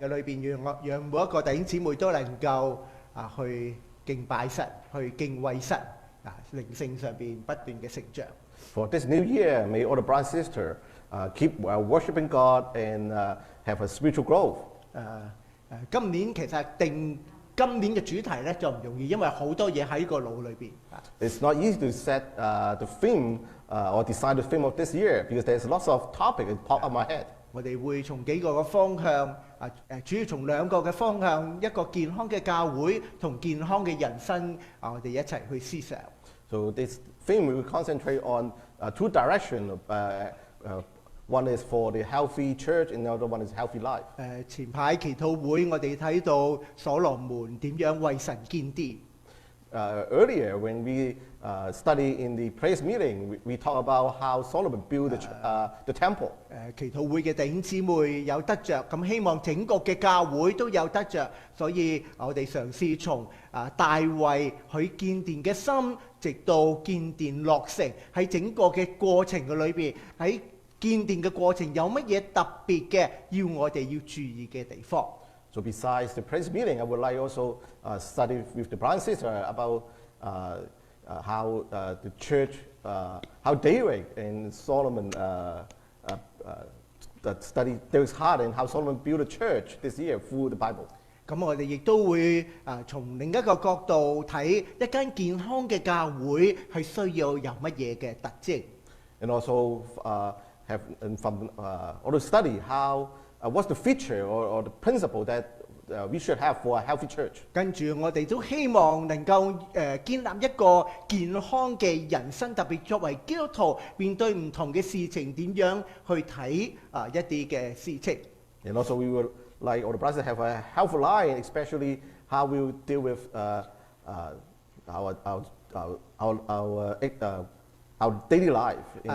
嘅裏邊，讓每一個弟兄姊妹都能夠去敬拜神，去敬畏神，靈性上邊不斷嘅成長。For this new year, may all the brothers and sisters keep worshiping God and have a spiritual growth. 今年其實定今年嘅主題咧就唔容易，因為好多嘢喺個腦裏邊。It's not easy to set the theme or decide the theme of this year because there's lots of topics that pop up my head. 我哋會從幾個嘅方向，主要從兩個嘅方向，一個健康嘅教會同健康嘅人生，我哋一齊去思想。So this theme we will concentrate on two directions. One is for the healthy church, and the other one is healthy life. 前排祈禱會，我哋睇到所羅門點樣為神建殿。Earlier, when we study in the praise meeting, we talk about how Solomon built the temple. 祈禱會嘅弟兄姊妹有得着，咁希望整個嘅教會都有得着，所以我哋嘗試從大衛佢建殿嘅心，直到建殿落成，喺整個嘅過程嘅裏邊，喺建殿嘅過程有乜嘢特別嘅要我哋要注意嘅地方？ So besides the praise meeting, I would like also study with the brothers and sisters about how the church, how David and Solomon studied David's heart and how Solomon built a church this year through the Bible. 咁我哋亦都會從另一個角度睇一間健康嘅教會係需要有乜嘢嘅特徵。 And also also study how what's the feature or the principle that we should have for a healthy church. 跟住我哋都希望能夠建立一個健康嘅人生，特別作為基督徒面對唔同嘅事情，點樣去睇一啲嘅事情。 And also we would like all the brothers have a healthy life, especially how we will deal with our daily life in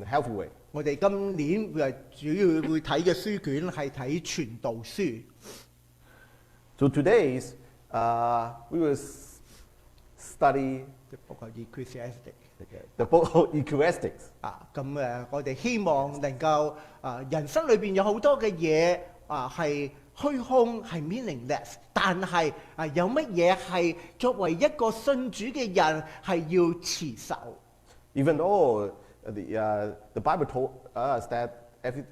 a healthy way. 我哋今年主要會睇嘅書卷係睇傳道書。 So today's we will study the book of Ecclesiastes. The book of Ecclesiastes. 咁我哋希望能夠人生裏邊有好多嘅嘢係虛空係 meaningless， 但係有乜嘢係作為一個信主嘅人係要持守。 Even though the Bible told us that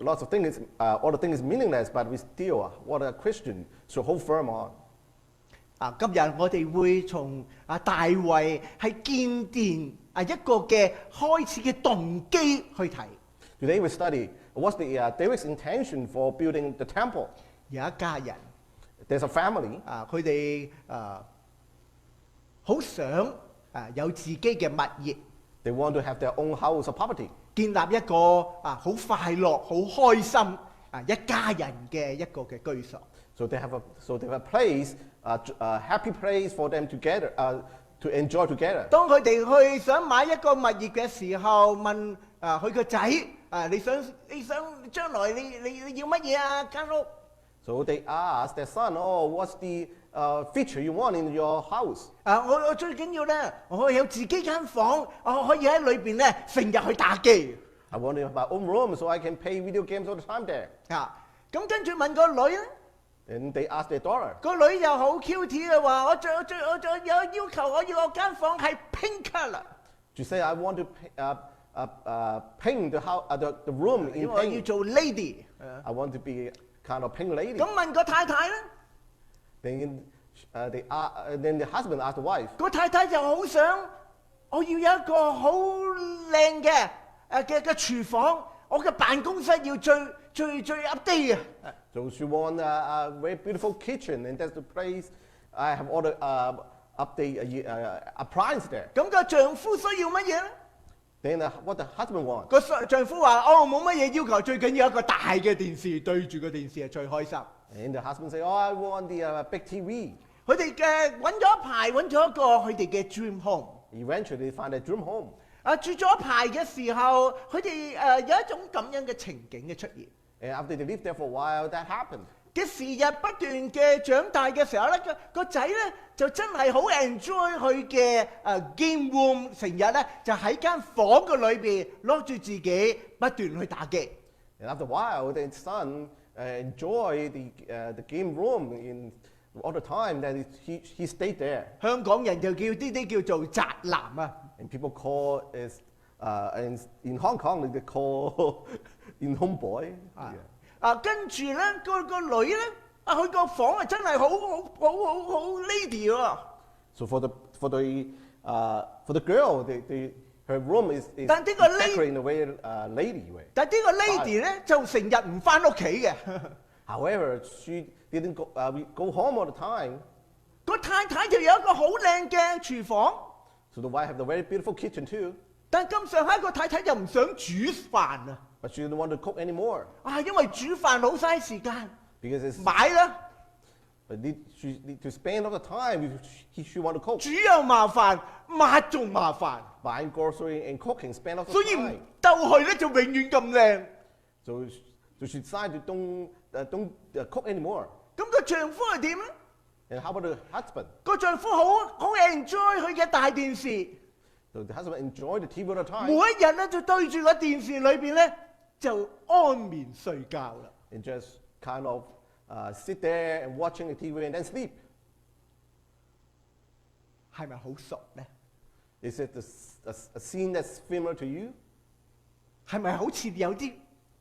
lots of things, all the things is meaningless, but we still, what a Christian should hold firm on. 今日我哋會從大衛係建殿一個嘅開始嘅動機去睇。 Today we study what's the David's intention for building the temple. 有一家人 There's a family. 佢哋好想有自己嘅物業。 They want to have their own house or property. 建立一個好快樂、好開心一家人嘅一個嘅居所。 So they have a place, a happy place for them together, to enjoy together. 當佢哋去想買一個物業嘅時候，問佢個仔你想將來你要乜嘢啊間屋？ So they ask their son, "Oh, what's the feature you want in your house?" 我最緊要咧，我有自己間房，我可以喺裏邊咧成日去打機。 I want to have my own room so I can play video games all the time there. 咁跟住問個女咧。 And they ask their daughter. 個女又好 cute 嘅話，我有要求，我要我間房係 pink color。 To say I want to paint the house, the room in 我要 pink. 做 lady。 I want to be kind of pink lady. 咁問個太太咧？ Then the husband asked the wife. 個太太就好想，我要有一個好靚嘅廚房，我嘅辦公室要最 update 嘅。 So she wants a very beautiful kitchen, and that's the place I have all the update appliance there. 咁個丈夫需要乜嘢咧？ Then what the husband wants. 個丈夫話：冇乜嘢要求，最緊要一個大嘅電視，對住個電視係最開心。 And the husband say, "Oh, I want the big TV." 佢哋揾咗一排，揾咗一個佢哋嘅 dream home。 Eventually, they find a dream home. 住咗一排嘅時候，佢哋有一種咁樣嘅情景嘅出現。 And after they lived there for a while, that happened. 嘅時日不斷嘅長大嘅時候咧，個仔咧就真係好 enjoy 佢嘅game room， 成日咧就喺間房嘅裏邊攞住自己不斷去打機。 And after a while, the son enjoy the game room in all the time that he stayed there. 香港人就叫呢啲叫做宅男啊。And people call it, and in Hong Kong they call in homeboy. 跟住咧個女咧，佢個房係真係好 lady 喎。So for the girl, her room is 但呢個 decorated in a way lady way. 但呢個 lady 咧就成日唔翻屋企嘅。However, she didn't go home all the time. 個太太就有一個好靚嘅廚房。So the wife have a very beautiful kitchen too. 但咁上下個太太又唔想煮飯啊。But she didn't want to cook anymore. 因為煮飯好嘥時間。Because it's 買啦。But she need to spend all the time if she want to cook. 煮又麻煩，抹仲麻煩。Buying grocery and cooking spend all the time. 所以唔鬥佢咧就永遠咁靚。So she decided don't cook anymore. 咁個丈夫係點咧？ And how about the husband? 個丈夫好 enjoy 佢嘅大電視。So the husband enjoy the TV all the time. 每一日咧就對住個電視裏邊咧就安眠睡覺啦。And just kind of sit there and watching the TV and then sleep. 係咪好熟咧？ Is it a scene that's familiar to you? 係咪好似有啲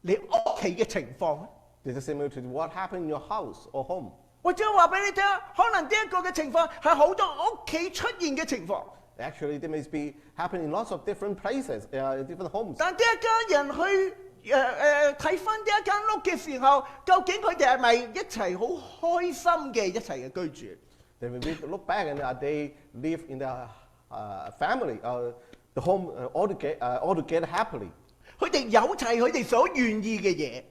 你屋企嘅情況咧？ Is it similar to what happened in your house or home? 或者話俾你聽，可能呢一個嘅情況係好多屋企出現嘅情況。Actually, they may be happening in lots of different places, different homes. 但呢一家人去睇翻呢一間屋嘅時候，究竟佢哋係咪一齊好開心嘅一齊嘅居住？ Then when we look back and they live in their family, the home all together happily. 佢哋有齊佢哋所願意嘅嘢。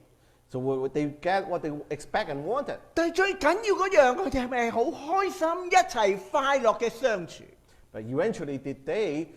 So they get what they expect and wanted. 但係最緊要嗰樣，佢哋係咪好開心一齊快樂嘅相處？ But eventually, did they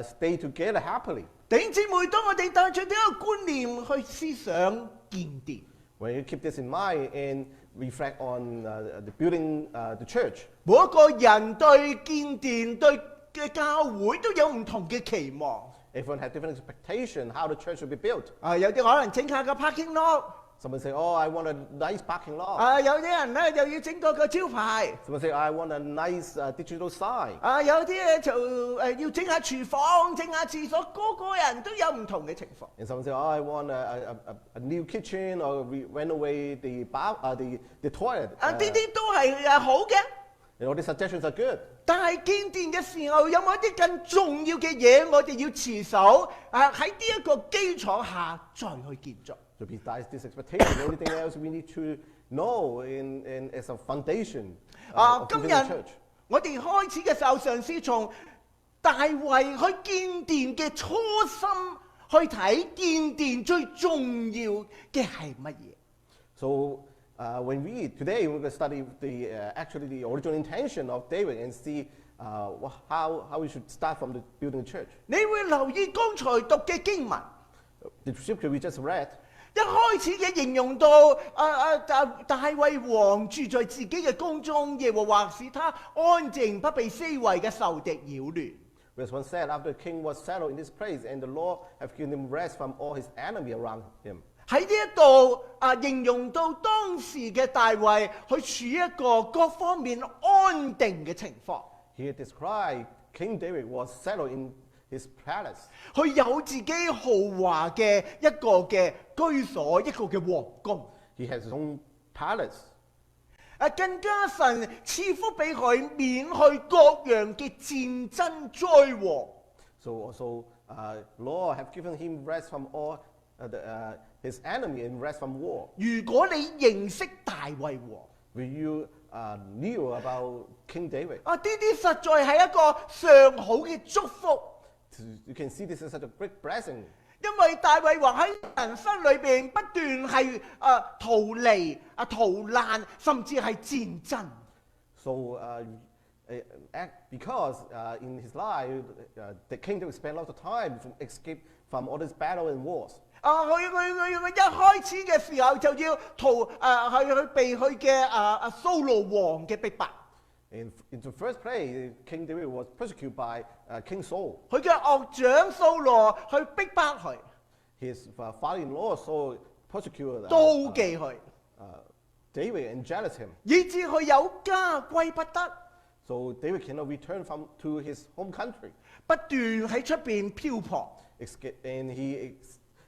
stay together happily? 弟兄姊妹，當我哋帶住呢個觀念去思想建殿， When you keep this in mind and reflect on the building the church, 每一個人對建殿、對嘅教會都有唔同嘅期望。 everyone has different expectation how the church will be built. 有啲可能整下個 parking lot。 Someone say, "Oh, I want a nice parking lot." 有啲人咧就要整個招牌。 Someone say, "I want a nice digital sign." 有啲咧就要整下廚房、整下廁所，個人都有唔同嘅情況。 And someone say, "Oh, I want a new kitchen or renovate the toilet." 呢啲都係好嘅。 And all these suggestions are good. 但係建殿嘅時候，有冇一啲更重要嘅嘢，我哋要持守？喺呢一個基礎下再去建造。 So besides this expectation, anything else we need to know as a foundation of 今 building a 日 church. 我哋開始嘅時候，嘗試從大衛去建殿嘅初心去睇建殿最重要嘅係乜嘢？ So when today we're going to study actually the original intention of David and see how we should start from the building a church. 你會留意剛才讀嘅經文， The scripture we just read. 一開始嘅形容到大衛王住在自己嘅宮中，耶和華使他安靜，不被四圍嘅仇敵擾亂。 Verse 1 said, "After the king was settled in this place, and the Lord have given him rest from all his enemy around him." 喺呢一度形容到當時嘅大衛，佢處於一個各方面安定嘅情況。 Here described King David was settled in his palace. 佢有自己豪華嘅一個嘅居所，一個嘅皇宮。 He has his own palace. 更加神賜福俾佢，免去各樣嘅戰爭災禍。 So also, Lord have given him rest from all his enemy and rest from war. 如果你認識大衛王， When you knew about King David, 呢啲實在係一個上好嘅祝福。 you can see this is such a great blessing. 因為大衛王喺人生裏邊不斷係逃離、逃難，甚至係戰爭。 So because in his life, the King David spent a lot of time to escape from all this battle and wars. 佢一開始嘅時候就要去避佢嘅掃羅王嘅逼迫。 In the first place, King David was persecuted by King Saul. 佢嘅惡長掃羅去逼迫佢， His father-in-law Saul persecuted, 妒忌佢。David and jealous him. 以致佢有家歸不得， So David cannot return to his home country. 不斷喺出邊漂泊。 And he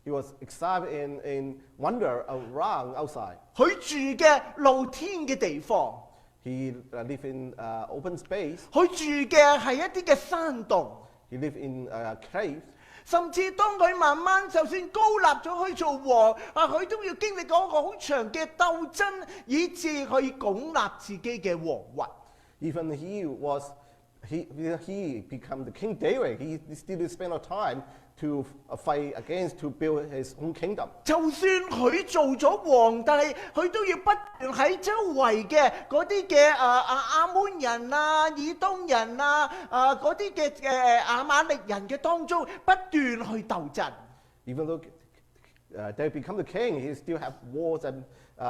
was exiled and wander around outside. 佢住嘅露天嘅地方， He lived in open space. 佢住嘅係一啲嘅山洞。 He lived in caves. 甚至當佢慢慢就算高立咗去做王，佢都要經歷過一個好長嘅鬥爭，以致去鞏立自己嘅王位。Even he become the King David. He still spent a time to fight against to build his own kingdom. 就算佢做咗王，但係佢都要不斷喺周圍嘅嗰啲嘅亞捫人啊、以東人啊、嗰啲嘅亞瑪力人嘅當中不斷去鬥爭。Even though David become the king, he still have wars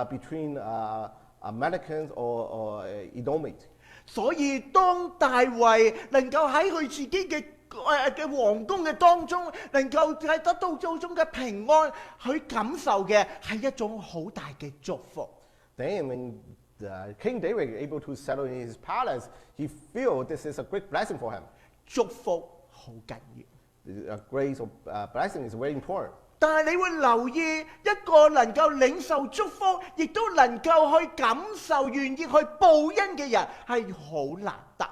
between Americans or Edomites. 所以當大衛能夠喺佢自己嘅皇宮嘅當中，能夠係得到種種嘅平安，佢感受嘅係一種好大嘅祝福。Then when King David able to settle in his palace, he feel this is a great blessing for him. 祝福好緊要。The grace of blessing is very important. 但係你會留意一個能夠領受祝福，亦都能夠去感受、願意去報恩嘅人係好難得。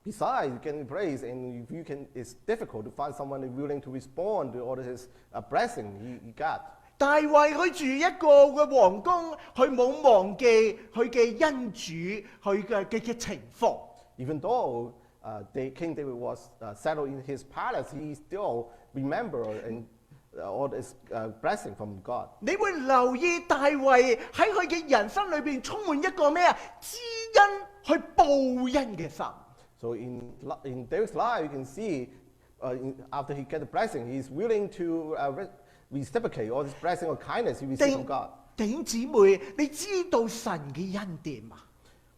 Besides getting praise, and it's difficult to find someone willing to respond to all his blessing he got. 大衛佢住一個嘅皇宮，佢冇忘記佢嘅恩主，佢嘅情況。Even though King David was settled in his palace, he still remembered all this blessing from God. 你會留意大衛喺佢嘅人生裏邊充滿一個咩啊？知恩去報恩嘅心。So in David's life, you can see after he get the blessing, he's willing to reciprocate all this blessing or kindness he received from God. 弟兄姊妹，你知道神嘅恩典嘛？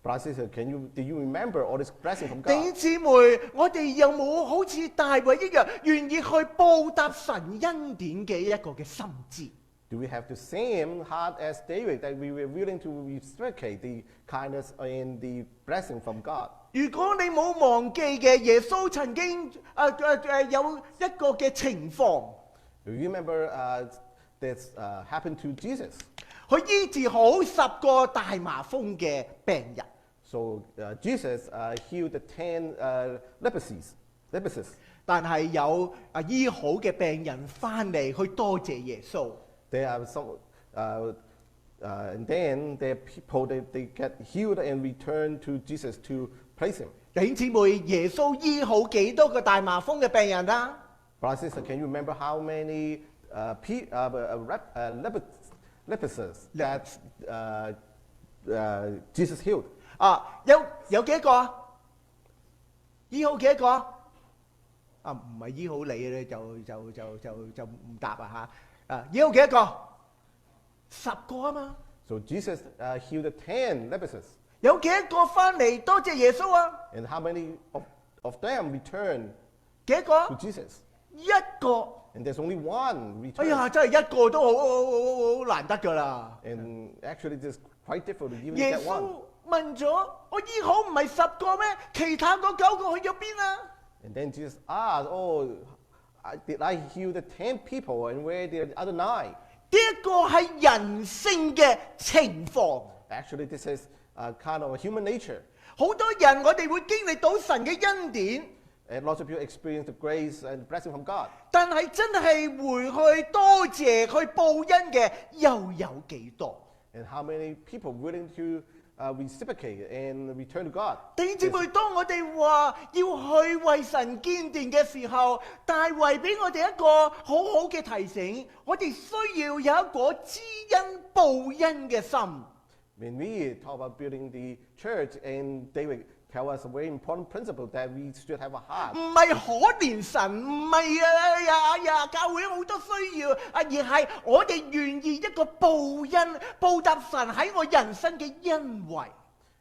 Brother sister, do you remember all this blessing from 弟兄 God? 姊妹，我哋有冇好似大衛一樣，願意去報答神恩典嘅一個嘅心志？ Do we have the same heart as David that we were willing to reciprocate the kindness and the blessing from God? 如果你冇忘記嘅，耶穌曾經有一個嘅情況， Do you remember this happened to Jesus? 佢醫治好10個大麻風嘅病人。 So Jesus healed the 10 leprosies. 但係有醫好嘅病人翻嚟去多謝耶穌。 There are some, and then there are people they get healed and return to Jesus to praise him. 弟兄姊妹，耶穌醫好幾多個大麻風嘅病人啊？ Brother sister, can you remember how many leprosies that Jesus healed? 有幾多個啊？醫好幾多個啊？唔係醫好你咧，就唔答啊嚇！醫好幾多個？10個啊嘛。 So Jesus healed 10 leprosies. 有幾多個翻嚟多謝耶穌啊？ And how many of them returned 幾多 to 個？ Jesus? 一個。 And there's only one 哎 returned. 呀，真係一個都好難得㗎啦。 And actually, it's quite difficult to even 耶 get one. 穌問咗：我醫好唔係10個咩？其他嗰9個去咗邊啊？ And then Jesus asked, "Oh, did I heal the 10 people? And where did the other 9?" 呢一個係人性嘅情況。 Actually, this is kind of a human nature. 好多人我哋會經歷到神嘅恩典， And lots of people experience the grace and blessing from God. 但係真係回去多謝去報恩嘅又有幾多？ And how many people willing to reciprocate and return to God? 弟兄姊妹，當我哋話要去為神建殿嘅時候，大衛俾我哋一個好好嘅提醒，我哋需要有一個知恩報恩嘅心。 When we talk about building the church, and David tell us a very important principle that we should have a heart. 唔係可憐神，唔係教會好多需要，而係我哋願意一個報恩報答神喺我人生嘅恩惠。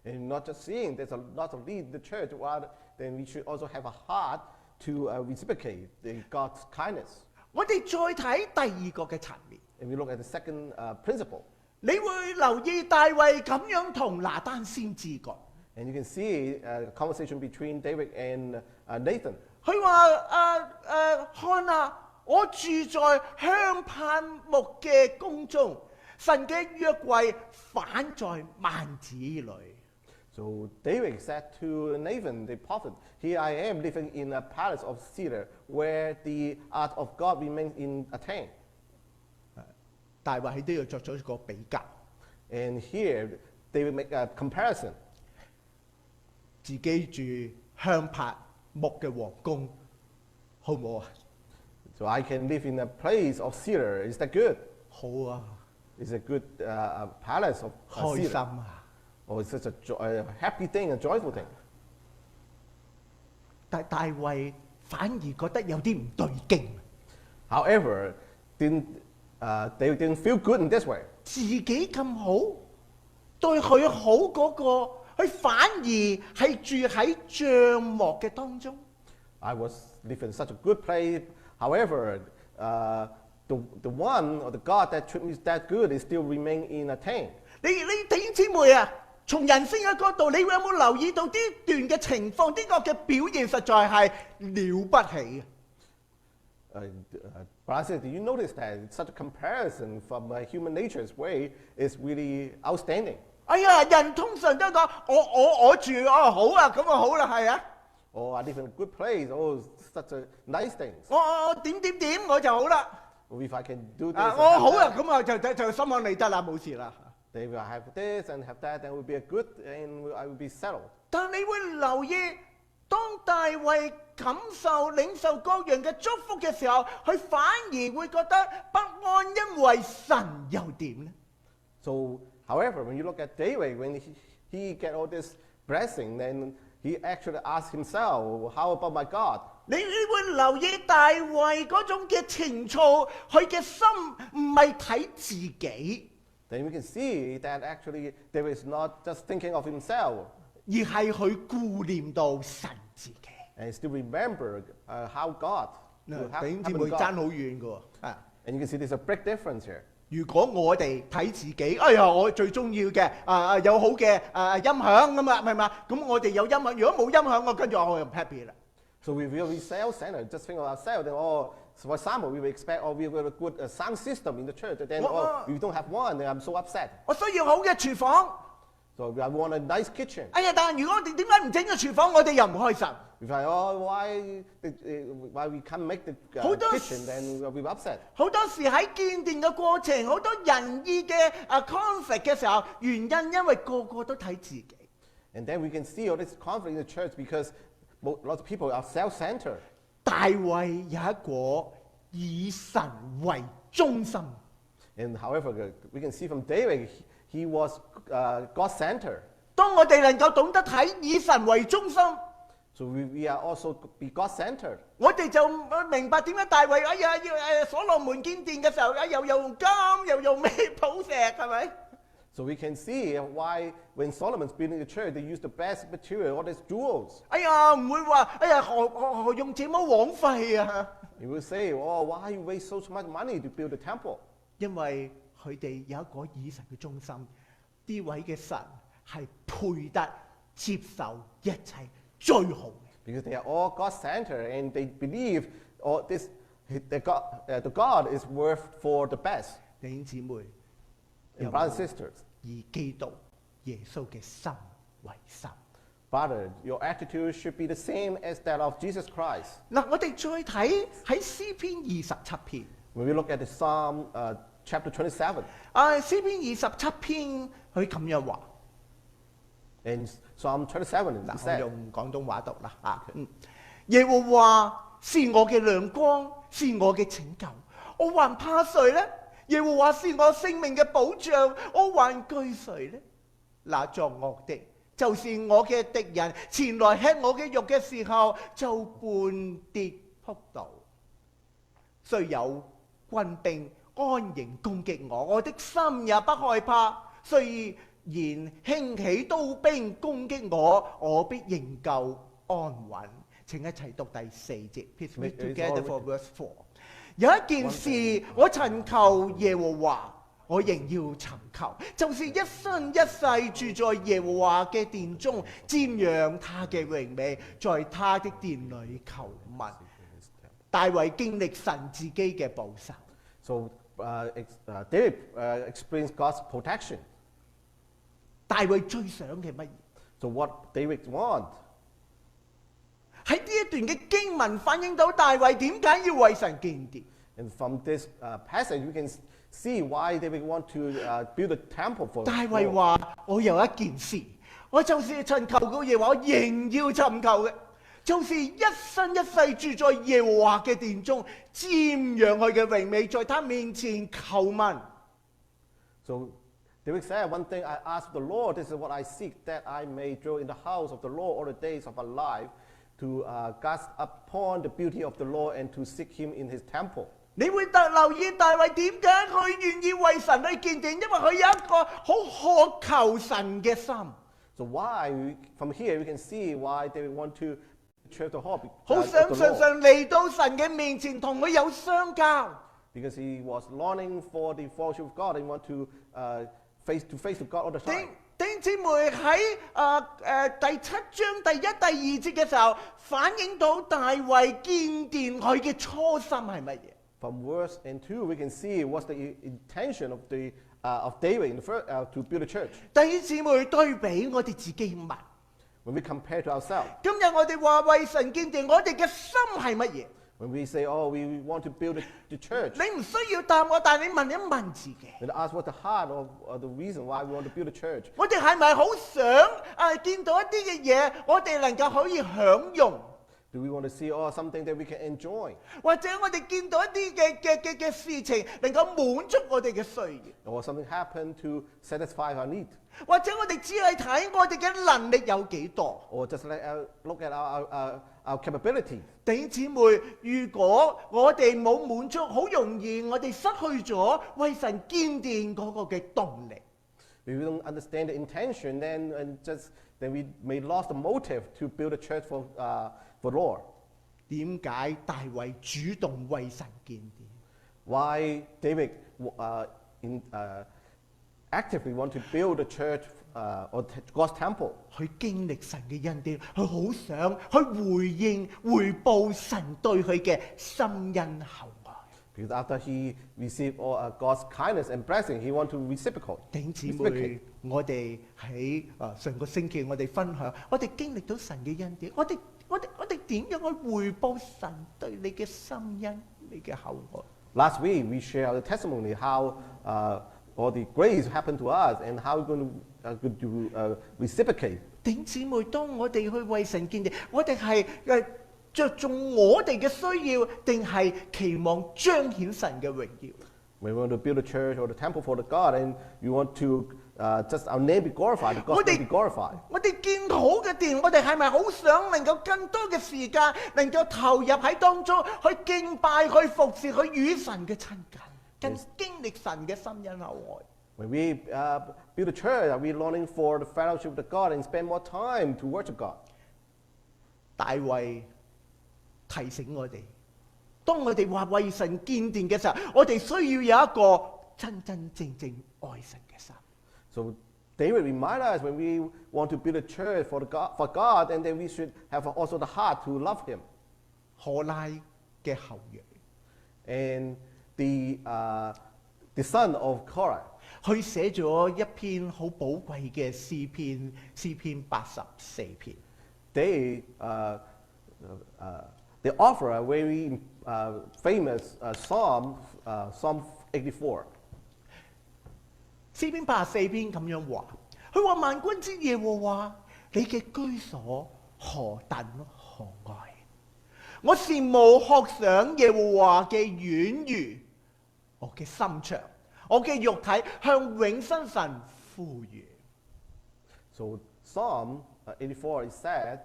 And not just seeing there's a lot of need in the church, rather then we should also have a heart to reciprocate God's kindness. 我哋再睇第二個嘅層面。And we look at the second principle. 你會留意大衛咁樣同拿單先知講。And you can see a conversation between David and Nathan. 佢話看啊，我住在香柏木嘅宮中，神嘅約櫃反在幔子裏。So David said to Nathan the prophet, "Here I am living in a palace of cedar, where the ark of God remains in a tent." 大衛喺都要作咗一個比較。And here David make a comparison. 自己住香柏木嘅皇宮，好唔好啊？ So I can live in a place of cedar. Is that good? 好啊， Is a good palace of 開心 cedar? 啊！ Or is such a happy thing, a joyful thing? 但大衛反而覺得有啲唔對勁， However, David didn't feel good in this way. 自己咁好，對佢好嗰個，佢反而係住喺帳幕嘅當中。 I was living in such a good place. However, the one or the God that treated me that good is still remain in a tent. 你弟兄姊妹啊，從人性嘅角度，你有冇留意到呢段嘅情況？呢個嘅表現實在係了不起嘅。Brother, do you notice that such a comparison from human nature's way is really outstanding? 哎呀，人通常都講我住好啊，咁啊好啦，係啊。 Oh, I live in a good place. Oh, such a nice thing. 我點我就好啦。 Well, if I can do this, 我好啊，咁啊就心安理得啦，冇事啦。 then if I have this and have that, then it will be a good, and I will be settled. 但你會留意，當大衛感受領受各樣嘅祝福嘅時候，佢反而會覺得不安，因為神又點呢？ So, however, when you look at David, when he get all this blessing, then he actually asked himself, "How about my God?" 你會留意大衛嗰種嘅情操，佢嘅心唔係睇自己， Then we can see that actually David is not just thinking of himself, 而係佢顧念到神自己。 and he still remember how God. 弟兄姊妹爭好遠嘅喎。 And you can see there's a big difference here. 如果我哋睇自己，哎呀，我最中意嘅有好嘅音響咁啊，係咪？咁我哋有音響，如果冇音響，我跟住我又唔 happy 啦。 So if we are self-centered, just think of ourselves, then so for example, we will expect, we will have a good sound system in the church, then we don't have one, then I'm so upset. 我需要好嘅廚房。 So I want a nice kitchen. 哎呀，但係如果我哋點解唔整個廚房，我哋又唔開心。 If I, why we can't make the kitchen, then we'll be upset. 好多時喺建殿嘅過程，好多仁義嘅conflict 嘅時候，原因為個個都睇自己。 And then we can see all this conflict in the church because lots of people are self-centered. 大衛有一個以神為中心。 And however, we can see from David, he was God-centered. 當我哋能夠懂得睇以神為中心， So we are also be God-centered. 我哋就明白點解大衛哎呀要所羅門建殿嘅時候，又用金又用咩寶石，係咪？ So we can see why when Solomon's building the church, they used the best material, all these jewels. 哎呀，唔會話哎呀何用這麼枉費啊？ You will say, oh, why you waste so much money to build a temple? 因為佢哋有一個以神嘅中心，呢位嘅神係配得接受一切最好嘅。 Because they are all God-centered and they believe all this, the God is worth for the best. 弟兄姊妹， And brothers and sisters, 以基督耶穌嘅心為心。 brother, your attitude should be the same as that of Jesus Christ. 嗱，我哋再睇喺詩篇27篇。 When we look at the Psalm chapter 27, 詩篇27篇佢咁樣話。 in Psalm 27, it 我 said, 用廣東話讀啦。耶和華是我嘅亮光，是我嘅拯救，我還怕誰呢？耶和華是我性命嘅保障，我還懼誰呢？那作惡的，就是我嘅敵人，前來吃我嘅肉嘅時候，就半跌仆倒。雖有軍兵安營攻擊我，我的心也不害怕。雖然興起刀兵攻擊我，我必仍舊安穩。請一齊讀第4節。Please read together for verse 4。有一件事我尋求耶和華，我仍要尋求，就是一生一世住在耶和華嘅殿中，瞻仰他嘅榮美，在他的殿裏求問。大衛經歷神自己嘅保守。So David experienced God's protection. 大衛最想嘅乜嘢？ So what David want? 喺呢一段嘅經文反映到大衛點解要為神建殿。And from this passage, we can see why David want to build a temple for. 大衛話：我有一件事，我就是尋求嘅耶和華，我仍要尋求嘅，就是一生一世住在耶和華嘅殿中，瞻仰佢嘅榮美，在他面前求問。So David said, one thing I ask the Lord, this is what I seek, that I may dwell in the house of the Lord all the days of my life, to gaze upon the beauty of the Lord and to seek him in his temple. 你會留意大衛點解佢願意為神去建殿，因為佢有一個好渴求神嘅心。So why, from here we can see why David want to serve the Lord. 好想常常嚟到神嘅面前同佢有相交。Because he was longing for the fellowship of God and want to face to face with God all the time. 弟兄姊妹喺第7章第1、第2節嘅時候，反映到大衛建殿佢嘅初心係乜嘢？ From verse 2, we can see what's the intention of David in the first, to build a church. 弟兄姊妹對比我哋自己問， When we compare to ourselves, 今日我哋話為神建殿，我哋嘅心係乜嘢？ when we say, oh, we want to build the church, 你唔需要答我，但係你問一問自己， then ask what's the heart of the reason why we want to build a church. 我哋係咪好想見到一啲嘅嘢，我哋能夠可以享用？ Do we want to see something that we can enjoy? 或者我哋見到一啲嘅事情，能夠滿足我哋嘅需要？ Or something happen to satisfy our need? 或者我哋只係睇我哋嘅能力有幾多？ Or just look at our capability? 弟兄姊妹，如果我哋冇滿足，好容易我哋失去咗為神建殿嗰個嘅動力。 If we don't understand the intention, then we may lost the motive to build a church for Lord. 點解大衛主動為神建殿？ Why David actively want to build a church or God's temple? 佢經歷神嘅恩典，佢好想去回報神對佢嘅深恩厚愛。 Because after he received God's kindness and blessing, he want to reciprocate. 弟兄姊妹，我哋喺上個星期我哋分享，我哋經歷到神嘅恩典，我哋點樣去回報神對你嘅深恩、你嘅厚愛？ Last week we shared the testimony how all the grace happened to us and how we're going to reciprocate. 弟兄姊妹，當我哋去為神建殿，我哋係着重我哋嘅需要，定係期望彰顯神嘅榮耀？ When we want to build a church or the temple for the God, and you want to just our name be glorified, the gospel be glorified. 我哋建好嘅殿，我哋係咪好想能夠更多嘅時間，能夠投入喺當中去敬拜、去服侍、去與神嘅親近，更經歷神嘅深恩厚愛？ When we build a church, are we longing for the fellowship with God and spend more time to worship God? 大衛提醒我哋，當我哋話為神建殿嘅時候，我哋需要有一個真真正正愛神嘅心。 So David remind us when we want to build a church for God, and then we should have also the heart to love Him. 可拉嘅後裔 And the son of Korah, 佢寫咗一篇好寶貴嘅詩篇，詩篇84篇。 they offer a very famous psalm, Psalm 84. 詩篇84篇咁樣話，佢話萬軍之耶和華，你嘅居所何等可愛！我羨慕渴想耶和華嘅院宇，我嘅心腸，我嘅肉體向永生神呼籲。 So Psalm 84 is said,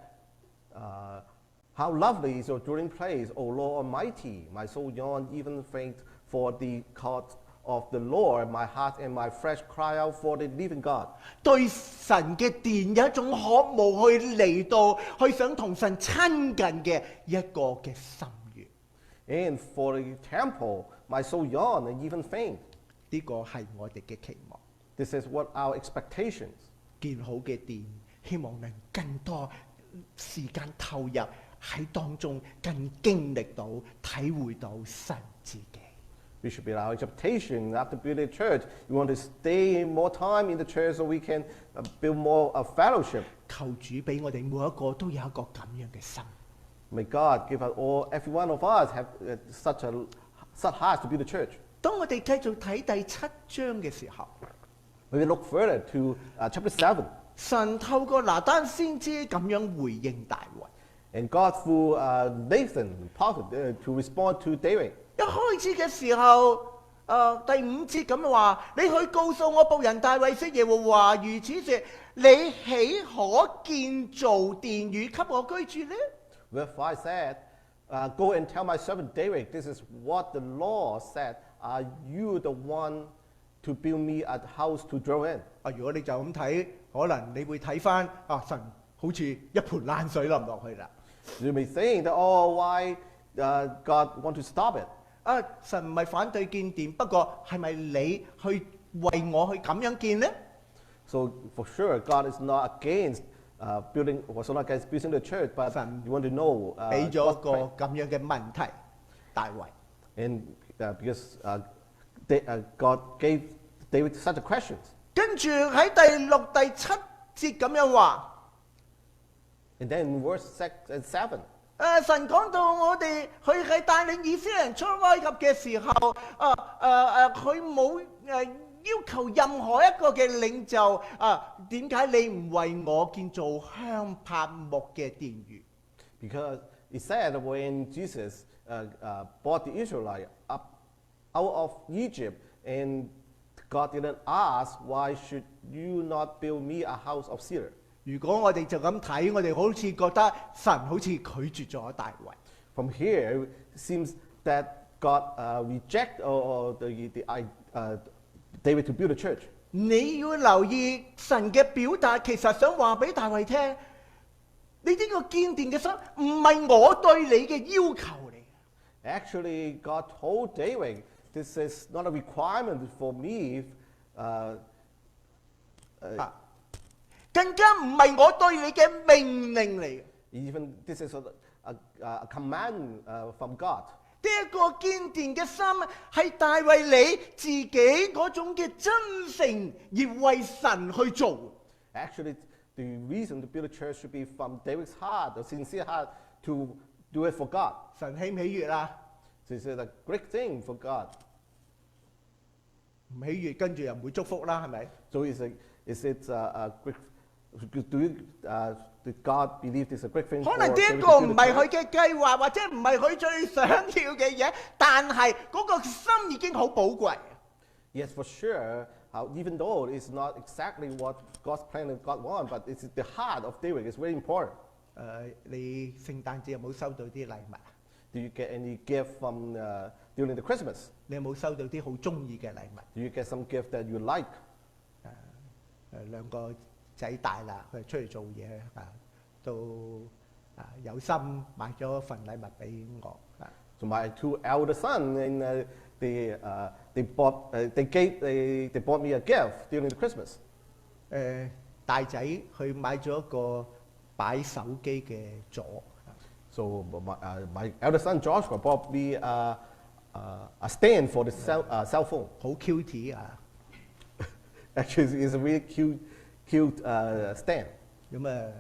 how lovely is your dwelling place, O Lord Almighty! My soul yearns, even faint, for the court of the Lord. My heart and my flesh cry out for the living God. 對神嘅殿有一種渴慕去嚟到，去想同神親近嘅一個嘅心願。And for the temple, my soul yawned and even faint. 呢個係我哋嘅期望。This is what our expectations. 建好嘅殿，希望能更多時間投入喺當中，更經歷到、體會到神自己。We should be our expectation after building a church. We want to stay more time in the church so we can build more fellowship. 求主俾我哋每一個都有一個咁樣嘅心。May God give us every one of us have such hearts to build the church. 當我哋繼續睇第7章嘅時候， When we look further to chapter 7, 神透過拿單先知咁樣回應大衛。 and God through Nathan, prophet, to respond to David. 一開始嘅時候，第5節咁話：你去告訴我僕人大衛說，耶和華如此說：你豈可建造殿宇給我居住呢？ Verse 5 said, Go and tell my servant David, this is what the Lord said. Are you the one to build me a house to dwell in? 如果你就咁睇，可能你會睇翻神好似一盆冷水淋落去啦。You may think that, why God want to stop it? 神唔係反對建殿，不過係咪你去為我去咁樣建呢？ So for sure, God is not against building, was not against building the church, but you want to know 俾咗一個 God's plan. 咁樣嘅問題，大衛。 And because God gave David such a questions. 跟住喺第6、第7節咁樣話。 And then in verse 6 and 7, 神講到我哋佢係帶領以色列人出埃及嘅時候，佢冇要求任何一個嘅領袖點解你唔為我建造香柏木嘅殿宇？ because it said when Jesus brought the Israelites up out of Egypt, and God didn't ask, why should you not build me a house of cedar? 如果我哋就咁睇，我哋好似覺得神好似拒絕咗大衛。 From here, it seems that God rejected David to build a church. 你要留意神嘅表達，其實想話俾大衛聽，你呢個建殿嘅心唔係我對你嘅要求嚟。 Actually, God told David, this is not a requirement for me. 更加唔係我對你嘅命令嚟。 Even this is a command from God. 呢一個建殿嘅心係大衛你自己嗰種嘅真誠而為神去做。 Actually, the reason to build a church should be from David's heart, a sincere heart, to do it for God. 神喜唔喜悅啊？ This is a great thing for God. 唔喜悅，跟住又唔會祝福啦，係咪？ So is it a great? Did God believe this is a great thing? 可能呢一個唔係佢嘅計劃，或者唔係佢最想要嘅嘢，但係嗰個心已經好寶貴。 Yes, for sure. Even though it's not exactly what God's plan and God want, but it's the heart of David is very important. 你聖誕節有冇收到啲禮物？ Do you get any gift from during the Christmas? 你有冇收到啲好中意嘅禮物？ Do you get some gift that you like? 兩個仔大啦，佢出嚟做嘢都有心買咗一份禮物俾我。 So my two elder sons, and they bought me a gift during the Christmas. 大仔佢買咗一個擺手機嘅座。 So my elder son Joshua bought me a stand for the cell phone. 好 cute 啊！ Actually, it's a really cute stand. 咁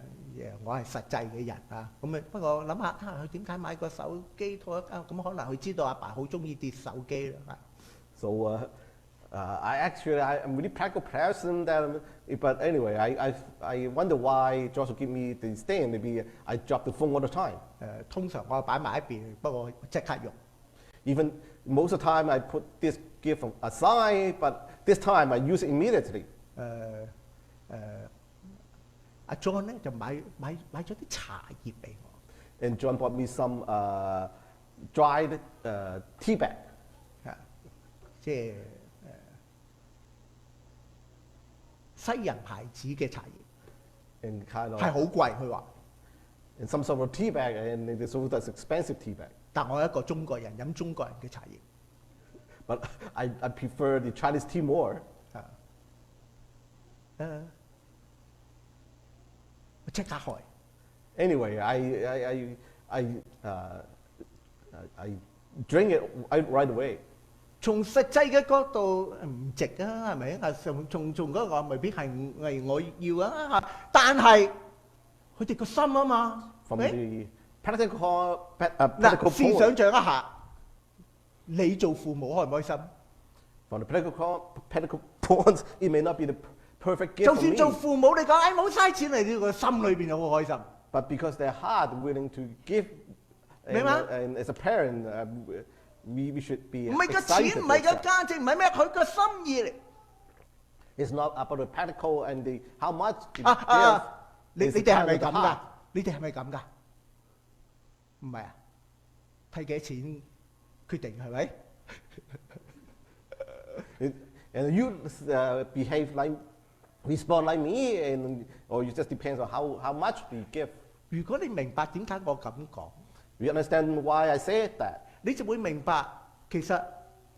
我係實際嘅人啊，咁不過諗下佢點解買個手機套咁可能佢知道阿爸好中意跌手機啦。 So I'm really practical person. But anyway, I wonder why Joshua give me the stand. Maybe I drop the phone all the time. 通常我擺埋一邊，不過即刻用。 Even most of the time, I put this gift aside, but this time I use it immediately. 阿 John 咧就買咗啲茶葉俾我。 And John bought me some dried tea bag. 即係西人牌子嘅茶葉， And kind of 係好貴，佢話。 and some sort of tea bag, and it's also that's expensive tea bag. 但我係一個中國人，飲中國人嘅茶葉。But I prefer the Chinese tea more. 我即刻開。 Anyway, I drink it right away. 從實際嘅角度唔值啊，係咪啊？從嗰個未必係我要啊，但係佢哋個心啊嘛。 From the practical 嗱，試 point. 想像一下，你做父母開唔開心？ From the practical point, it may not be the perfect gift 就 for 算 me. 做父母，你講誒冇嘥錢嚟，呢個心裏邊就好開心。 But because their heart willing to give, 明嘛？ and as a parent, we should be 唔係個 excited. 錢，唔係個價值，唔係咩，佢個心意嚟。 It's not about the practical and the how much you give. 你 It's 哋係 kind 咪 of the 咁㗎 heart.？你哋係咪咁㗎？唔係啊，睇幾多錢決定係咪？ And you behave like, respond like me, or it just depends on how much we give. 如果你明白點解我咁講， You understand why I said that? 你就會明白其實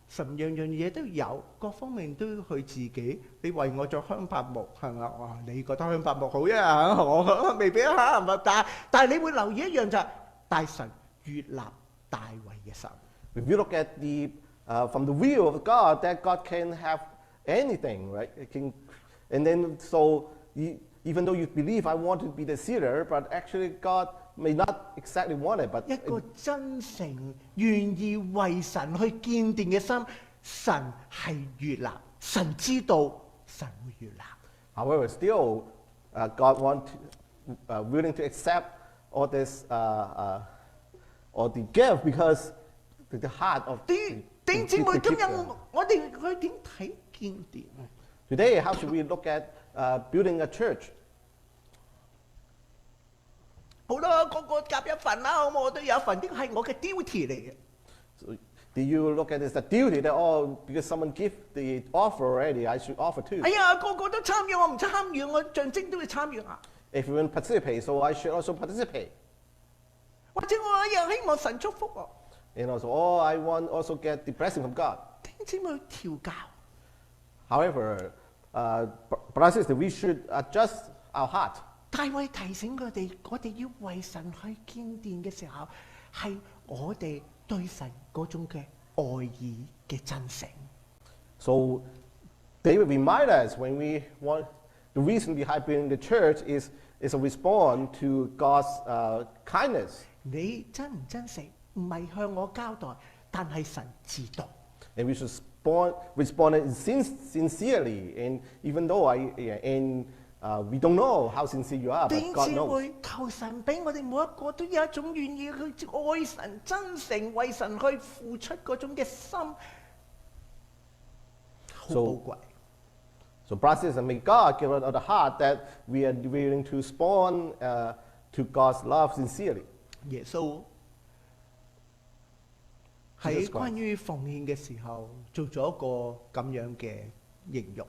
神樣樣嘢都有，各方面都要佢自己。你為我做香柏木係咪？哇！你覺得香柏木好啊？我未必啊，係咪？但係你會留意一樣就係大神悅納大衛嘅心。 If you look at from the will of God, that God can have anything, right? And then so even though you believe I want to be the seer, but actually God may not exactly want it. But 一個真誠願意為神去建殿嘅心，神係悅納，神知道神會悅納。 however, still God willing to accept all this or the gift because the heart of 弟兄姊妹，今日我哋去點睇建殿？ Today, how should we look at building a church? 好啦，個個夾一份啦，我都有一份，呢個係我嘅 duty 嚟嘅。 So, do you look at it as a duty that because someone give the offer already, I should offer too? 哎呀，個個都參與，我唔參與，我象徵都要參與啊！ If you want to participate, so I should also participate. 或者我又希望神祝福我。 And also, I want also get the blessing from God. 弟兄姊妹調教。 However, brothers and sisters, we should adjust our heart. 大衛提醒佢哋，我哋要為神去建殿嘅時候，係我哋對神嗰種嘅愛意嘅真誠。 So David reminds us when we want the reason behind building the church is a response to God's kindness. 你真唔真誠，唔係向我交代，但係神知道。 And we should respond sincerely. And even though we don't know how sincere you are, 弟 but 兄 God 姊 knows. 妹，求神俾我哋每一個都有一種願意去愛神、真誠為神去付出嗰種嘅心，好寶貴。 So brothers and may God give us the heart that we are willing to respond to God's love sincerely. 耶穌喺關於奉獻嘅時候，做咗一個咁樣嘅形容。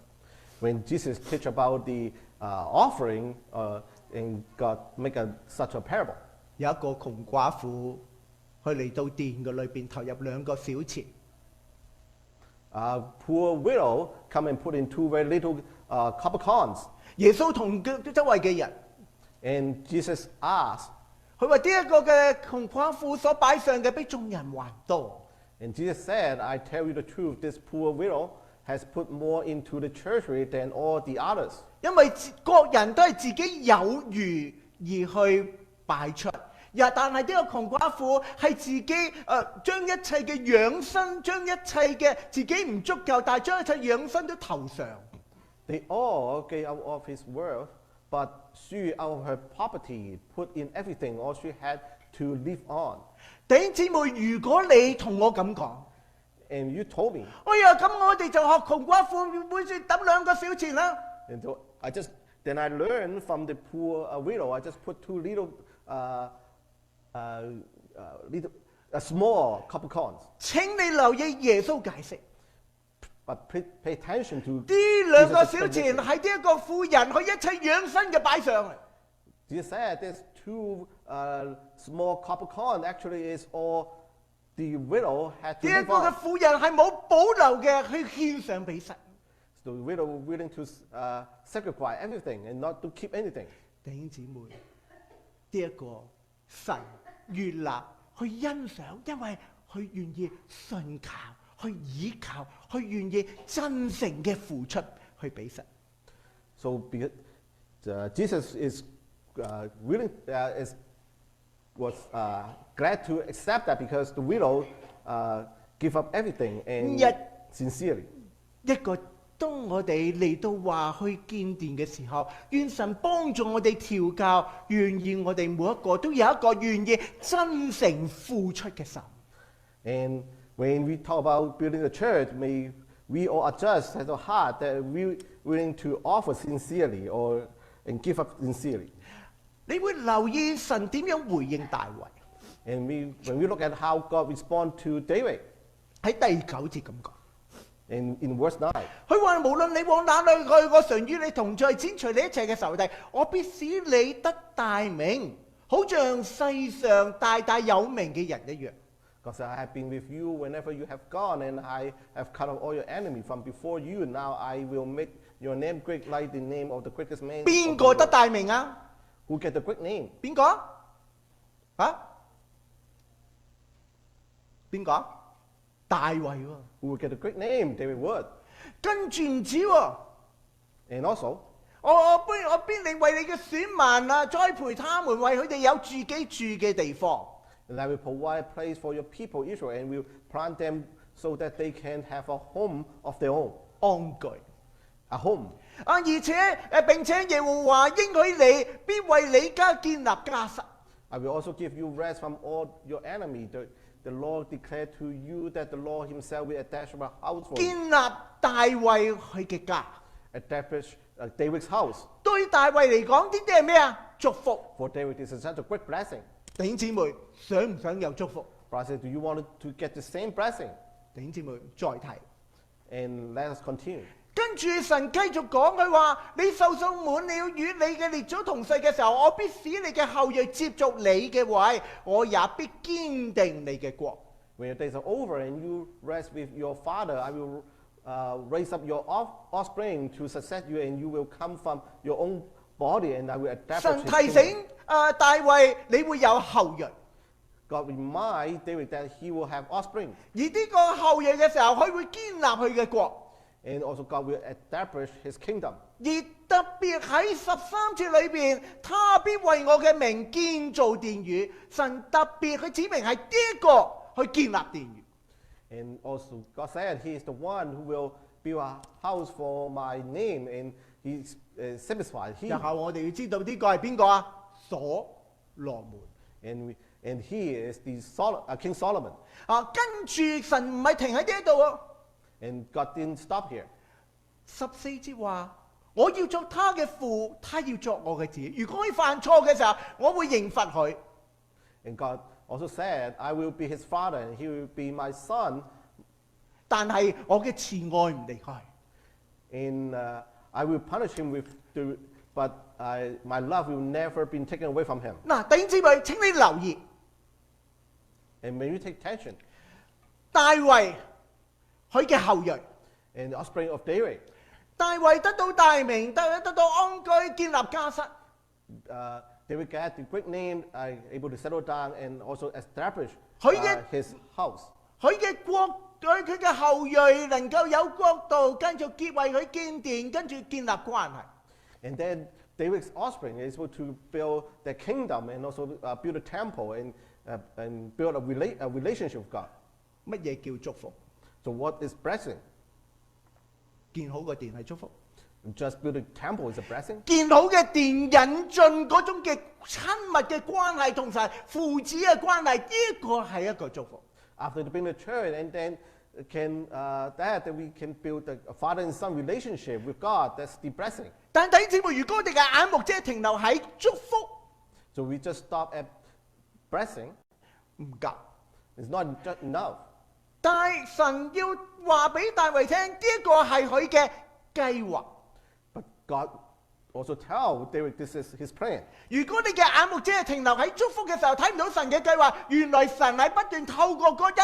When Jesus teach about the offering, and God make such a parable. 有一個窮寡婦，佢嚟到殿嘅裏邊投入2個小錢。 Poor widow come and put in 2 very little copper coins. 耶穌同周圍嘅人， And Jesus asked, 佢話呢一個嘅窮寡婦所擺上嘅比眾人還多。 and Jesus said, I tell you the truth, this poor widow has put more into the treasury than all the others. 因為各人都係自己有餘而去擺出，但係呢個窮寡婦係自己將一切嘅養生，將一切嘅自己唔足夠，但係將一切養生都投上。 They all gave out of his wealth, but she out of her poverty put in everything all she had to live on. 弟兄姊妹，如果你同我咁講， And you told me, 哎呀，咁我哋就學窮寡婦，每次揼2個小錢啦。 and so then I learned from the poor widow. I just put 2 little small copper coins. 請你留意耶穌解釋， But pay attention to 呢2個 Jesus' 小錢 explanation. 係呢一個婦人佢一切養生嘅擺上嚟。 Jesus said there's 2 small copper coins actually is all the widow had to 呢一 leave 個嘅 out. 婦人係冇保留嘅去獻上俾神。 The widow was willing to sacrifice everything and not to keep anything. 弟兄姊妹，呢一個神悅納去欣賞，因為佢願意信靠、去倚靠、去願意真誠嘅付出去俾神。 So Jesus is willing, was glad to accept that because the widow gave up everything and sincerely. 一個當我哋嚟到話去建殿嘅時候，願神幫助我哋調教，願意我哋每一個都有一個願意真誠付出嘅心。 And when we talk about building the church, may we all adjust as a heart that we're willing to offer sincerely and give up sincerely. 你會留意神點樣回應大衛。 And when we look at how God responds to David, 喺第9節咁講。 in verse 9, 佢話無論你往哪裏去，我常與你同在，剪除你一切嘅仇敵，我必使你得大名，好像世上大大有名嘅人一樣。 God said, I have been with you whenever you have gone, and I have cut off all your enemy from before you. Now I will make your name great like the name of the greatest man. 邊個得大名啊？ Who get the great name? 邊個？啊？邊個？大衛喎。 Who will get the great name? David would. 跟住唔止喎。 And also, 我必定為你嘅選民啊，栽培他們，為佢哋有自己住嘅地方。 and I will provide a place for your people Israel, and will plant them so that they can have a home of their own. 安居。 A home. 而且並且耶和華應許你，必為你家建立家室。 I will also give you rest from all your enemy. The Lord declared to you that the Lord himself will establish a house for 建 you. 立大衛佢嘅家。 Establish David's house. 對大衛嚟講，呢啲係咩啊？祝福。 For David, this is such a great blessing. 弟兄姊妹，想唔想有祝福？ Brother, do you want to get the same blessing? 弟兄姊妹，再睇。 And let us continue. 跟住神繼續講，佢話：你壽數滿了，與你嘅列祖同世嘅時候，我必使你嘅後裔接續你嘅位，我也必堅定你嘅國。 When your days are over and you rest with your father, I will raise up your offspring to succeed you, and you will come from your own body, and I will establish 神 his 提 kingdom. 醒大衛，你會有後裔。 God remind David that he will have offspring. 而呢個後裔嘅時候，佢會建立佢嘅國。 And also God will establish his kingdom. 而特別喺13節裏邊，他必為我嘅名建造殿宇。神特別去指明係呢一個去建立殿宇。 And also God said he is the one who will build a house for my name, and he satisfied him. 然後我哋要知道呢個係邊個啊？所羅門。And he is the King Solomon. 跟住神唔係停喺呢一度喎。 And God didn't stop here. 14節話：我要作他嘅父，他要作我嘅子。如果佢犯錯嘅時候，我會刑罰佢。 And God also said, I will be his father, and he will be my son. 但係我嘅慈愛唔離開。 And I will punish him but my love will never be taken away from him. 嗱，弟兄姊妹，請你留意， And when you take attention, 大衛佢嘅後裔。 and the offspring of David, 大衛得到大名，得到安居，建立家室。 David got the great name, able to settle down and also establish 佢嘅 his house. 佢嘅國，佢嘅後裔能夠有國度，跟住為佢建殿，跟住建立關係。 And then David's offspring is able to build the kingdom and also build a temple and build a relationship with God. 乜嘢叫祝福？ So what is blessing? 建好個殿係祝福。 Just build a temple is a blessing. 建好嘅殿引進嗰種嘅親密嘅關係，同埋父子嘅關係，呢個係一個祝福。 After building the church, and then that we can build a father and son relationship with God. That's the blessing. 但弟兄姊妹，如果我哋嘅眼目只係停留喺祝福， So we just stop at blessing. 唔夠。 It's not just enough. 但係神要話俾大衛聽，呢一個係佢嘅計劃。 But God also tell David this is his plan. 如果你嘅眼目只係停留喺祝福嘅時候，睇唔到神嘅計劃，原來神係不斷透過嗰一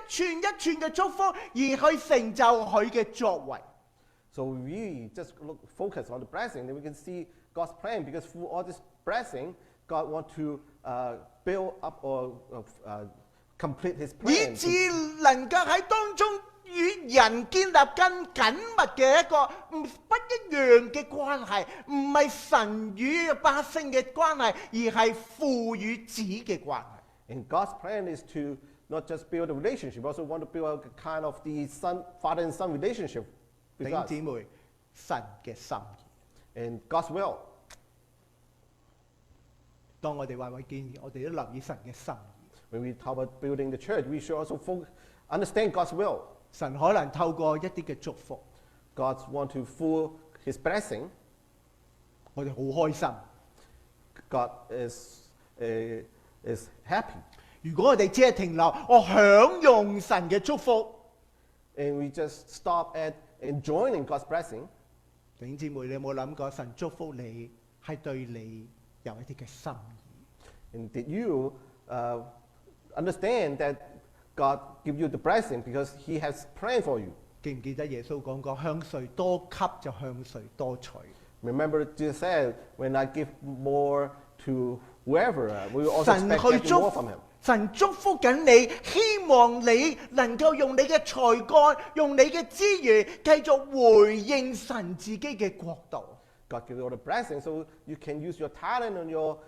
串一串嘅祝福，而去成就佢嘅作為。So we just focus on the blessing, then we can see God's plan, because through all this blessing, God wants to build up or complete His plan. 以致能夠喺當中與人建立更緊密嘅一個不一樣嘅關係，唔係神與百姓嘅關係，而係父與子嘅關係。And God's plan is to not just build a relationship, also want to build a kind of the father and son relationship. 弟兄姊妹，神嘅心意 and God's will. 當我哋話為建議，我哋都留意神嘅心意。When we talk about building the church, we should also understand God's will. 神可能透過一啲嘅祝福， God wants to full His blessing. 我哋好開心。God is happy. 如果我哋只係停留，我享用神嘅祝福， And we just stop at enjoying God's blessing. 弟兄姊妹，你有冇諗過神祝福你係對你有一啲嘅心意？ And did you understand that God give you the blessing because He has planned for you? 記唔記得耶穌講過，向誰多給就向誰多取。 Remember Jesus said, when I give more to whoever, we will also 神 expect 去 getting 祝 more from Him. 神祝福緊你，希望你能夠用你嘅才幹，用你嘅資源，繼續回應神自己嘅國度。 God gives you all the blessing, so you can use your talent and your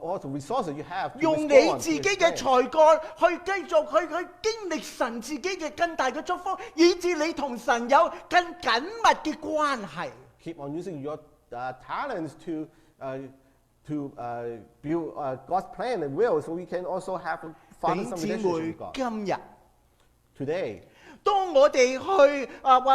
all the resources you have to 用 respond 你 to 自己 His 嘅 plan. 才幹去繼續去經歷神自己嘅更大嘅祝福，以致你同神有更緊密嘅關係。 Keep on using your talents to build God's plan and will, so we can also have a 弟 father 兄 son 姊 relationship 妹 with，God. 今日 Today, 當我哋去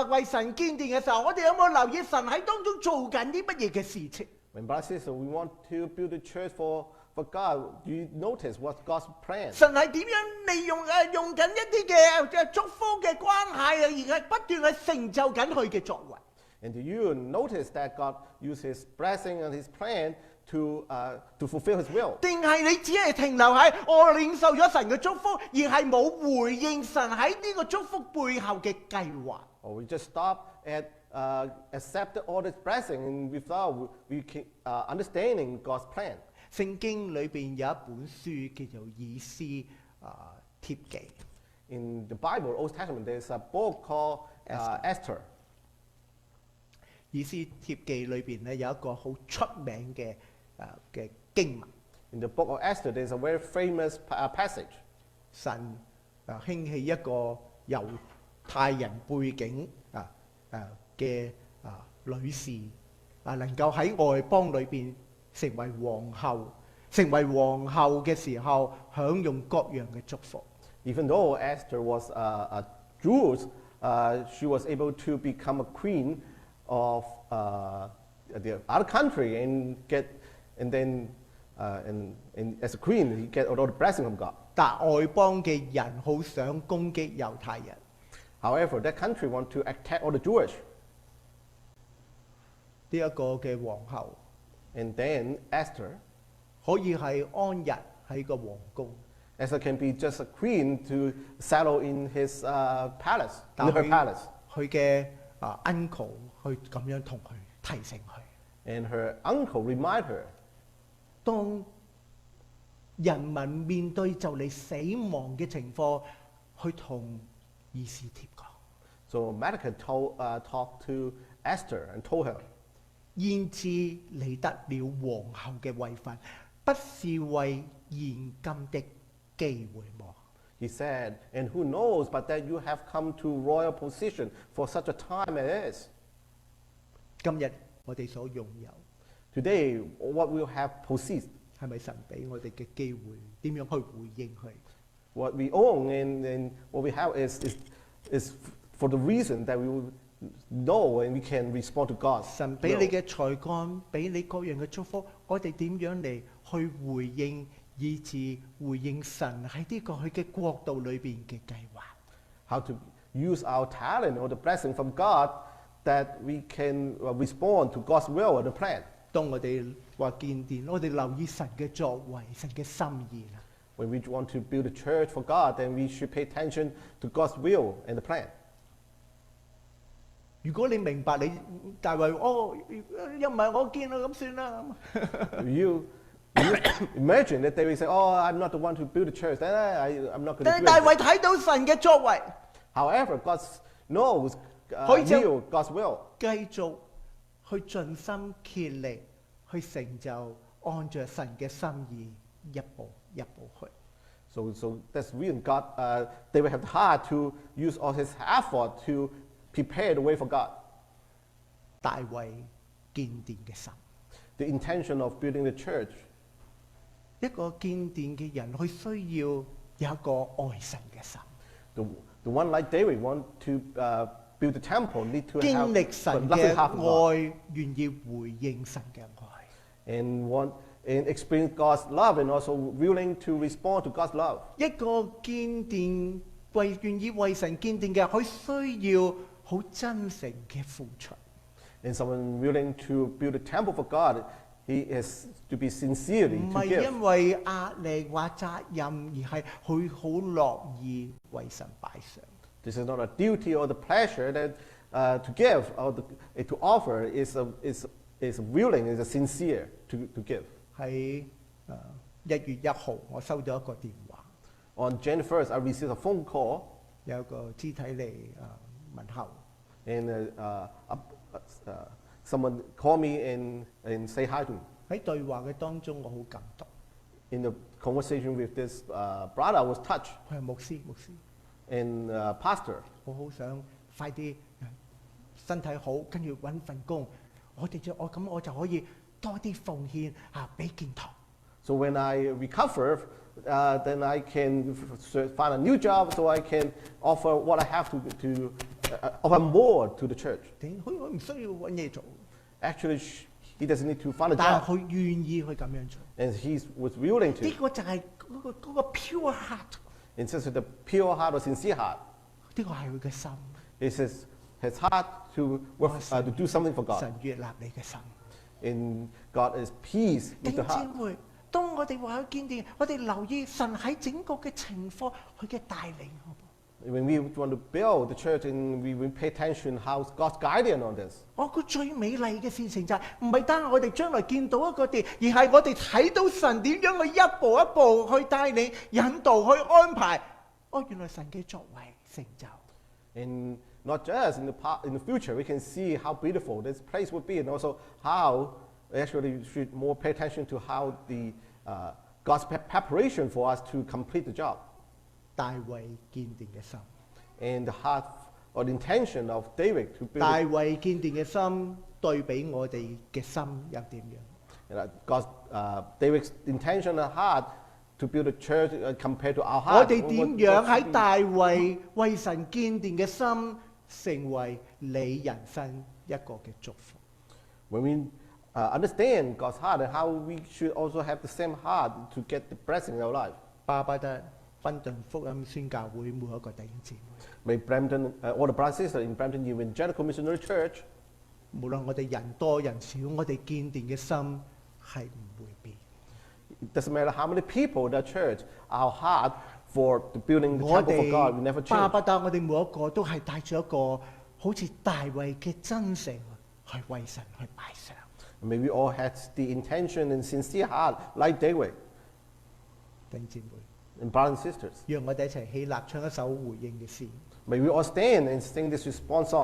為神建殿嘅時候，我哋有冇留意神喺當中做緊啲乜嘢嘅事情？ when brothers and sisters, we want to build a church for God, do you notice what's God's plan? 神係點樣利用用緊一啲嘅祝福嘅關係，而係不斷去成就緊佢嘅作為。 And do you notice that God used His blessing and His plan to fulfill His will? 定係你只係停留喺我領受咗神嘅祝福，而係冇回應神喺呢個祝福背後嘅計劃？ Or we just stop at accepting all this blessing and without understanding God's plan? 聖經裏邊有一本書叫做以斯帖記。 In the Bible, Old Testament, there's a book called Esther. 以斯帖記裏邊咧有一個好出名嘅經文。 In the book of Esther, there's a very famous passage. 神興起一個猶太人背景嘅女士能夠喺外邦裏邊成為皇后，成為皇后嘅時候享用各樣嘅祝福。 Even though Esther was a Jew, she was able to become a queen of the other country and then as a queen, he get all the blessing from God. 但外邦嘅人好想攻擊猶太人。 However, that country want to attack all the Jewish. 呢一個嘅皇后 And then Esther, 可以係安逸喺個皇宮， Esther can be just a queen to settle in his palace, 但 in her palace. 佢嘅uncle 去咁樣同佢提醒佢。 And her uncle remind her, 當人民面對就嚟死亡嘅情況，去同以斯帖講。 so Mordecai talked to Esther and told her, 焉知你得了皇后嘅位份，不是為現今的機會麼？ he said, and who knows but that you have come to royal position for such a time as this. 今日我哋所擁有 Today, what we have possessed, 係咪神俾我哋嘅機會？點樣去回應佢？ what we own and what we have is for the reason that we will know and we can respond to God. 神俾你嘅才幹，俾你各樣嘅祝福，我哋點樣嚟去回應，以致回應神喺呢個佢嘅國度裏邊嘅計劃？ How to use our talent or the blessing from God that we can respond to God's will and the plan. 當我哋話建殿，我哋留意神嘅作為、神嘅心意啦。When we want to build a church for God, then we should pay attention to God's will and the plan. 如果你明白你大衛又唔係我建啦，咁算啦。You imagine that they will say, "Oh, I'm not the one to build a church. Then I'm not going to." 但係大衛睇到神嘅作為， However, God knows, 佢就 knew God's will. 繼續去盡心竭力去成就，按着神嘅心意一步一步去。So that's reason God, they will have the heart to use all his effort to prepare the way for God. 大衛建殿嘅心， The intention of building the church. 一個建殿嘅人，佢需要有一個愛神嘅心， The one like David want to build the temple need to 經 have 歷神 a 嘅 loving heart for God 愛，願意回應神嘅愛。 and experience God's love and also willing to respond to God's love. 一個建殿願意為神建殿嘅，佢需要好真誠嘅付出。 And someone willing to build a temple for God, he has to be sincerely 唔 to 係 give. 因為壓力或責任，而係佢好樂意為神擺上。 This is not a duty or the pleasure that to give or to offer is willing, is a sincere to give. 喺1月1號，我收到一個電話， On January 1st, I received a phone call, 有一個肢體嚟問候。 and someone called me and say hi to me. 喺對話嘅當中，我好感動。 In the conversation with this brother, I was touched. 佢係牧師， And pastor, 我好想快啲身體好，跟住揾份工。我就可以多啲奉獻俾建堂。 so when I recover, then I can find a new job, so I can offer what I have to offer more to the church. 佢唔需要揾嘢做， Actually, he doesn't need to find a 但係 job, 佢願意去咁樣做。 and he was willing 呢 to. 個就係嗰個 pure heart， And since the pure heart or sincere heart, 呢個係佢嘅心。 it's his heart to work, to do something for God. 神悅納你嘅心。 And God is peace 弟 with the 兄姊 heart. 妹，當我哋話去建殿，我哋留意神喺整個嘅情況，佢嘅帶領，好唔好？ When we want to build the church, and we pay attention how God's guiding on this. 我估最美麗嘅事情就係唔係單係我哋將來見到一個殿，而係我哋睇到神點樣去一步一步去帶領、引導、去安排。原來神嘅作為成就。 And not just in the future, we can see how beautiful this place would be, and also how actually we should more pay attention to how the God's preparation for us to complete the job. 大衛建殿嘅心， And the heart or the intention of David to build 大衛建殿嘅心對比我哋嘅心又點樣？ God's David's intention and heart to build a church compared to our 我 heart. 哋點樣喺大衛為神建殿嘅心，成為你人生一個嘅祝福？ When we understand God's heart and how we should also have the same heart to get the blessing in our life. 巴不得賓頓福音宣教會每一個弟兄姊妹， May Brampton, all the brothers and sisters in Brampton Evangelical Missionary Church, 無論我哋人多人少，我哋建殿嘅心係唔會變。 it doesn't matter how many people in the church, our heart for the building the 我 temple for God will never 哋巴 change. 不得我哋每一個都係帶住一個好似大衛嘅真誠去為神去擺上。 May we all have the intention and sincere heart like David 弟兄姊妹， and brothers and sisters. 讓我哋一齊起立唱一首回應嘅詩。 May we all stand and sing this response song.